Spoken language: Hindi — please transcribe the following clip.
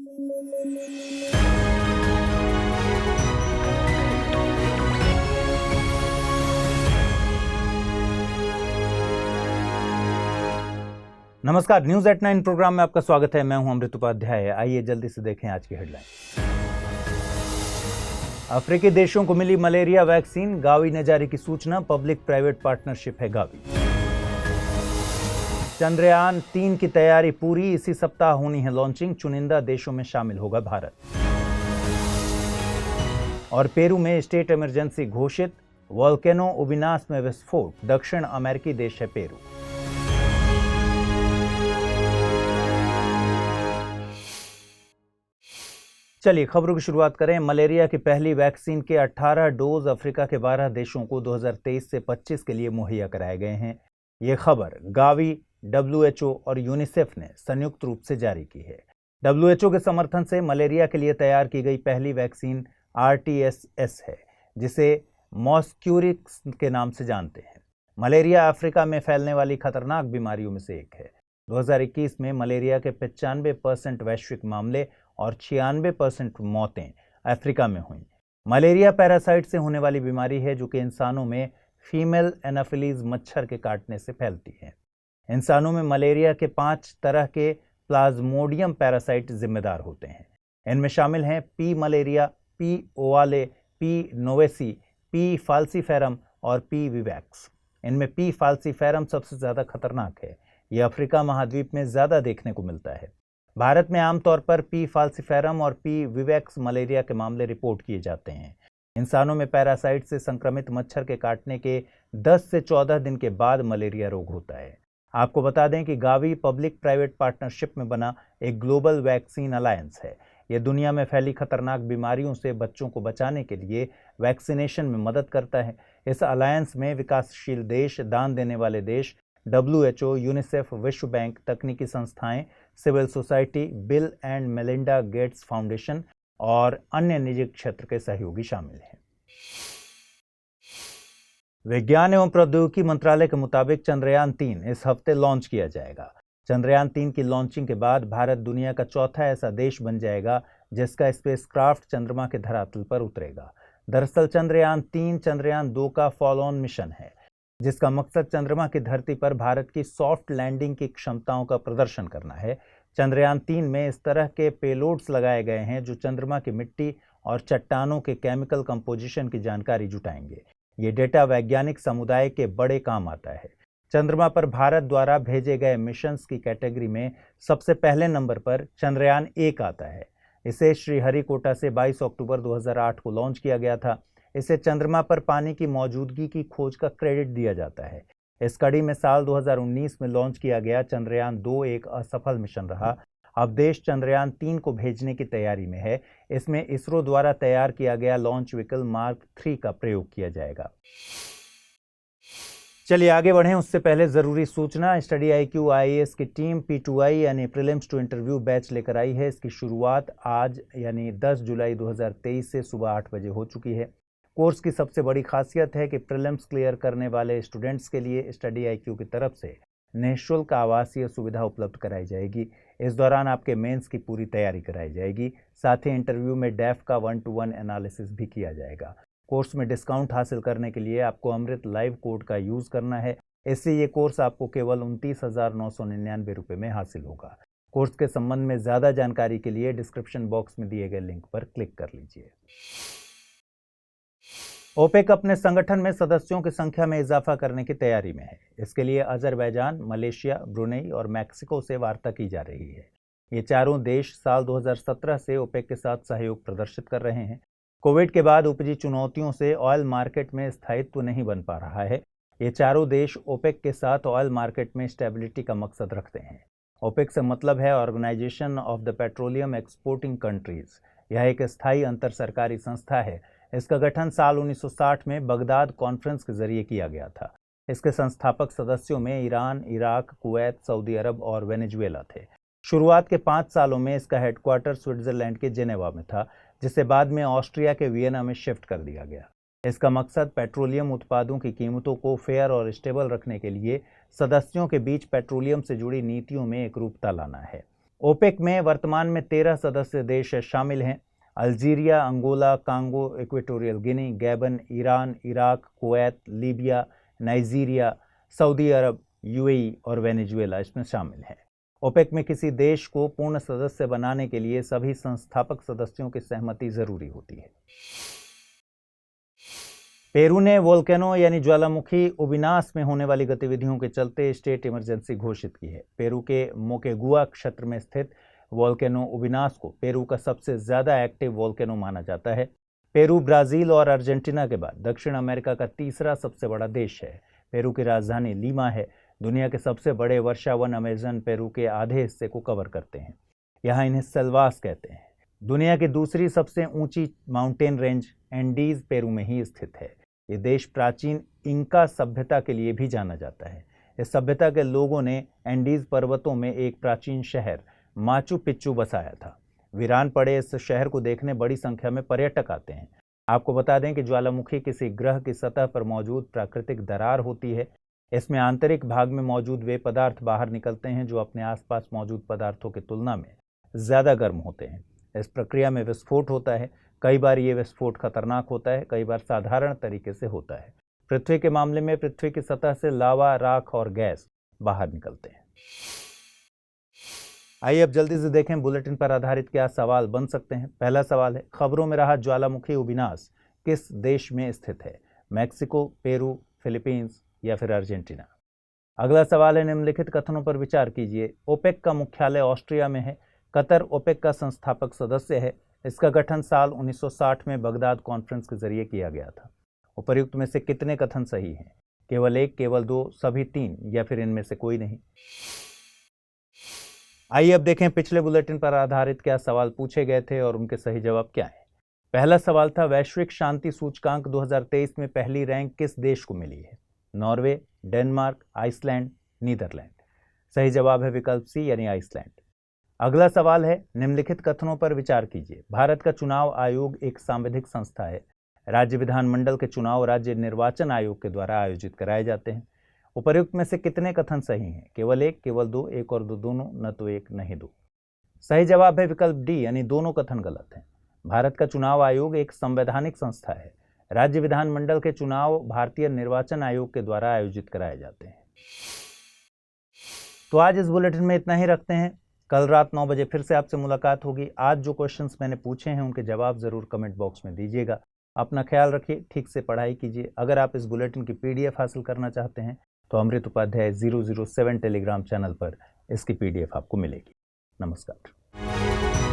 नमस्कार, न्यूज एट 9 प्रोग्राम में आपका स्वागत है। मैं हूं अमृत उपाध्याय। आइए जल्दी से देखें आज की हेडलाइन। अफ्रीकी देशों को मिली मलेरिया वैक्सीन, गावी ने जारी की सूचना। पब्लिक प्राइवेट पार्टनरशिप है गावी। चंद्रयान 3 की तैयारी पूरी, इसी सप्ताह होनी है लॉन्चिंग। चुनिंदा देशों में शामिल होगा भारत। और पेरू में स्टेट इमरजेंसी घोषित, वोल्केनो उबिनास में विस्फोट। दक्षिण अमेरिकी देश है पेरू। चलिए खबरों की शुरुआत करें। मलेरिया की पहली वैक्सीन के 18 डोज अफ्रीका के 12 देशों को 2023 से 25 के लिए मुहैया कराए गए हैं। ये खबर गावी, WHO और यूनिसेफ ने संयुक्त रूप से जारी की है। WHO के समर्थन से मलेरिया के लिए तैयार की गई पहली वैक्सीन RTS है, जिसे मॉस्क्यूरिक्स के नाम से जानते हैं। मलेरिया अफ्रीका में फैलने वाली खतरनाक बीमारियों में से एक है। 2021 में मलेरिया के 95% वैश्विक मामले और 96% मौतें अफ्रीका में हुई। मलेरिया पैरासाइट से होने वाली बीमारी है, जो कि इंसानों में फीमेल एनाफिलीज मच्छर के काटने से फैलती है। इंसानों में मलेरिया के 5 तरह के प्लाज्मोडियम पैरासाइट जिम्मेदार होते हैं। इनमें शामिल हैं P malaria, P ओवाले, P नोवेसी, P falciparum और पी विवैक्स। इनमें पी फाल्सीफेरम सबसे ज्यादा खतरनाक है। यह अफ्रीका महाद्वीप में ज्यादा देखने को मिलता है। भारत में आमतौर पर पी फाल्सीफेरम और पी विवैक्स मलेरिया के मामले रिपोर्ट किए जाते हैं। इंसानों में पैरासाइट से संक्रमित मच्छर के काटने के 10 से 14 दिन के बाद मलेरिया रोग होता है। आपको बता दें कि गावी पब्लिक प्राइवेट पार्टनरशिप में बना एक ग्लोबल वैक्सीन अलायंस है। यह दुनिया में फैली खतरनाक बीमारियों से बच्चों को बचाने के लिए वैक्सीनेशन में मदद करता है। इस अलायंस में विकासशील देश, दान देने वाले देश, WHO, यूनिसेफ, विश्व बैंक, तकनीकी संस्थाएं, civil society, Bill and Melinda Gates Foundation और अन्य निजी क्षेत्र के सहयोगी शामिल हैं। विज्ञान एवं प्रौद्योगिकी मंत्रालय के मुताबिक चंद्रयान 3 इस हफ्ते लॉन्च किया जाएगा। चंद्रयान 3 की लॉन्चिंग के बाद भारत दुनिया का चौथा ऐसा देश बन जाएगा जिसका स्पेसक्राफ्ट चंद्रमा के धरातल पर उतरेगा। दरअसल चंद्रयान 3 चंद्रयान 2 का फॉलो ऑन मिशन है, जिसका मकसद चंद्रमा की धरती पर भारत की सॉफ्ट लैंडिंग की क्षमताओं का प्रदर्शन करना है। चंद्रयान 3 में इस तरह के पेलोड्स लगाए गए हैं जो चंद्रमा की मिट्टी और चट्टानों के केमिकल कंपोजिशन की जानकारी जुटाएंगे। ये डेटा वैज्ञानिक समुदाय के बड़े काम आता है। चंद्रमा पर भारत द्वारा भेजे गए मिशंस की कैटेगरी में सबसे पहले नंबर पर चंद्रयान 1 आता है। इसे श्रीहरिकोटा से 22 अक्टूबर 2008 को लॉन्च किया गया था। इसे चंद्रमा पर पानी की मौजूदगी की खोज का क्रेडिट दिया जाता है। इस कड़ी में साल 2019 में लॉन्च किया गया चंद्रयान 2 एक असफल मिशन रहा। अब देश चंद्रयान 3 को भेजने की तैयारी में है। इसमें इसरो द्वारा तैयार किया गया लॉन्च व्हीकल मार्क 3 का प्रयोग किया जाएगा। चलिए आगे बढ़ें, उससे पहले जरूरी सूचना। स्टडी IQ IAS की टीम P2I यानी प्रीलिम्स टू इंटरव्यू बैच लेकर आई है। इसकी शुरुआत आज यानी 10 जुलाई 2023 से सुबह 8 बजे हो चुकी है। कोर्स की सबसे बड़ी खासियत है कि प्रीलिम्स क्लियर करने वाले स्टूडेंट्स के लिए स्टडी IQ की तरफ से निःशुल्क आवासीय सुविधा उपलब्ध कराई जाएगी। इस दौरान आपके मेंस की पूरी तैयारी कराई जाएगी। साथ ही इंटरव्यू में डेफ का 1-to-1 एनालिसिस भी किया जाएगा। कोर्स में डिस्काउंट हासिल करने के लिए आपको अमृत लाइव कोड का यूज करना है। इससे ये कोर्स आपको केवल 29,999 रुपये में हासिल होगा। कोर्स के संबंध में ज्यादा जानकारी के लिए डिस्क्रिप्शन बॉक्स में दिए गए लिंक पर क्लिक कर लीजिए। ओपेक अपने संगठन में सदस्यों की संख्या में इजाफा करने की तैयारी में है। इसके लिए अजरबैजान, मलेशिया, ब्रुनेई और मैक्सिको से वार्ता की जा रही है। ये चारों देश साल 2017 से ओपेक के साथ सहयोग प्रदर्शित कर रहे हैं। कोविड के बाद उपजी चुनौतियों से ऑयल मार्केट में स्थायित्व नहीं बन पा रहा है। ये चारों देश ओपेक के साथ ऑयल मार्केट में स्टेबिलिटी का मकसद रखते हैं। ओपेक से मतलब है organisation of the petroleum exporting countries. यह एक स्थायी अंतर सरकारी संस्था है। इसका गठन साल 1960 में बगदाद कॉन्फ्रेंस के जरिए किया गया था। इसके संस्थापक सदस्यों में ईरान, इराक, कुवैत, सऊदी अरब और वेनेजुएला थे। शुरुआत के 5 सालों में इसका हेडक्वार्टर स्विट्जरलैंड के जेनेवा में था, जिसे बाद में ऑस्ट्रिया के वियना में शिफ्ट कर दिया गया। इसका मकसद पेट्रोलियम उत्पादों की कीमतों को फेयर और स्टेबल रखने के लिए सदस्यों के बीच पेट्रोलियम से जुड़ी नीतियों में एकरूपता लाना है। ओपेक में वर्तमान में 13 सदस्य देश शामिल हैं। Algeria, Angola, Congo, Equatorial Guinea, Gabon, Iran, Iraq, Kuwait, Libya, Nigeria, Saudi Arab, UAE और वेनेजुएला इसमें शामिल हैं। ओपेक में किसी देश को पूर्ण सदस्य बनाने के लिए सभी संस्थापक सदस्यों की सहमति जरूरी होती है। पेरू ने वोल्केनो यानी ज्वालामुखी उबिनास में होने वाली गतिविधियों के चलते स्टेट इमरजेंसी घोषित की है। पेरू के मोकेगुआ क्षेत्र में स्थित वोल्केनो उबिनास को पेरू का सबसे ज्यादा एक्टिव वोल्केनो माना जाता है। पेरू ब्राजील और अर्जेंटीना के बाद दक्षिण अमेरिका का तीसरा सबसे बड़ा देश है। पेरू की राजधानी लीमा है। दुनिया के सबसे बड़े वर्षावन अमेजन पेरू के आधे हिस्से को कवर करते हैं। यहाँ इन्हें सेल्वास कहते हैं। दुनिया की दूसरी सबसे ऊंची माउंटेन रेंज एंडीज पेरू में ही स्थित है। ये देश प्राचीन इंका सभ्यता के लिए भी जाना जाता है। इस सभ्यता के लोगों ने एंडीज पर्वतों में एक प्राचीन शहर माचू पिच्चू बसाया था। वीरान पड़े इस शहर को देखने बड़ी संख्या में पर्यटक आते हैं। आपको बता दें कि ज्वालामुखी किसी ग्रह की सतह पर मौजूद प्राकृतिक दरार होती है। इसमें आंतरिक भाग में मौजूद वे पदार्थ बाहर निकलते हैं जो अपने आसपास मौजूद पदार्थों की तुलना में ज्यादा गर्म होते हैं। इस प्रक्रिया में विस्फोट होता है। कई बार ये विस्फोट खतरनाक होता है, कई बार साधारण तरीके से होता है। पृथ्वी के मामले में पृथ्वी की सतह से लावा, राख और गैस बाहर निकलते हैं। आइए अब जल्दी से देखें बुलेटिन पर आधारित क्या सवाल बन सकते हैं। पहला सवाल है, खबरों में रहा ज्वालामुखी उबिनास किस देश में स्थित है? मैक्सिको, पेरू, फिलीपींस या फिर अर्जेंटीना? अगला सवाल है, निम्नलिखित कथनों पर विचार कीजिए। ओपेक का मुख्यालय ऑस्ट्रिया में है। कतर ओपेक का संस्थापक सदस्य है। इसका गठन साल 1960 में बगदाद कॉन्फ्रेंस के जरिए किया गया था। उपर्युक्त में से कितने कथन सही हैं? केवल एक, केवल दो, सभी तीन या फिर इनमें से कोई नहीं? आइए अब देखें पिछले बुलेटिन पर आधारित क्या सवाल पूछे गए थे और उनके सही जवाब क्या हैं। पहला सवाल था, वैश्विक शांति सूचकांक 2023 में पहली रैंक किस देश को मिली है? Norway, Denmark, Iceland, Netherland. सही जवाब है विकल्प सी यानी आइसलैंड। अगला सवाल है, निम्नलिखित कथनों पर विचार कीजिए। भारत का चुनाव आयोग एक सांविधिक संस्था है। राज्य विधानमंडल के चुनाव राज्य निर्वाचन आयोग के द्वारा आयोजित कराए जाते हैं। उपर्युक्त में से कितने कथन सही हैं? केवल एक, केवल दो, एक और दो दोनों, न तो एक नहीं दो। सही जवाब है विकल्प डी यानी दोनों कथन गलत हैं। भारत का चुनाव आयोग एक संवैधानिक संस्था है। राज्य विधानमंडल के चुनाव भारतीय निर्वाचन आयोग के द्वारा आयोजित कराए जाते हैं। तो आज इस बुलेटिन में इतना ही रखते हैं। कल रात 9 बजे फिर से आपसे मुलाकात होगी। आज जो क्वेश्चंस मैंने पूछे हैं उनके जवाब जरूर कमेंट बॉक्स में दीजिएगा। अपना ख्याल रखिए, ठीक से पढ़ाई कीजिए। अगर आप इस बुलेटिन की PDF हासिल करना चाहते हैं तो अमृत उपाध्याय 007 टेलीग्राम चैनल पर इसकी PDF आपको मिलेगी। नमस्कार।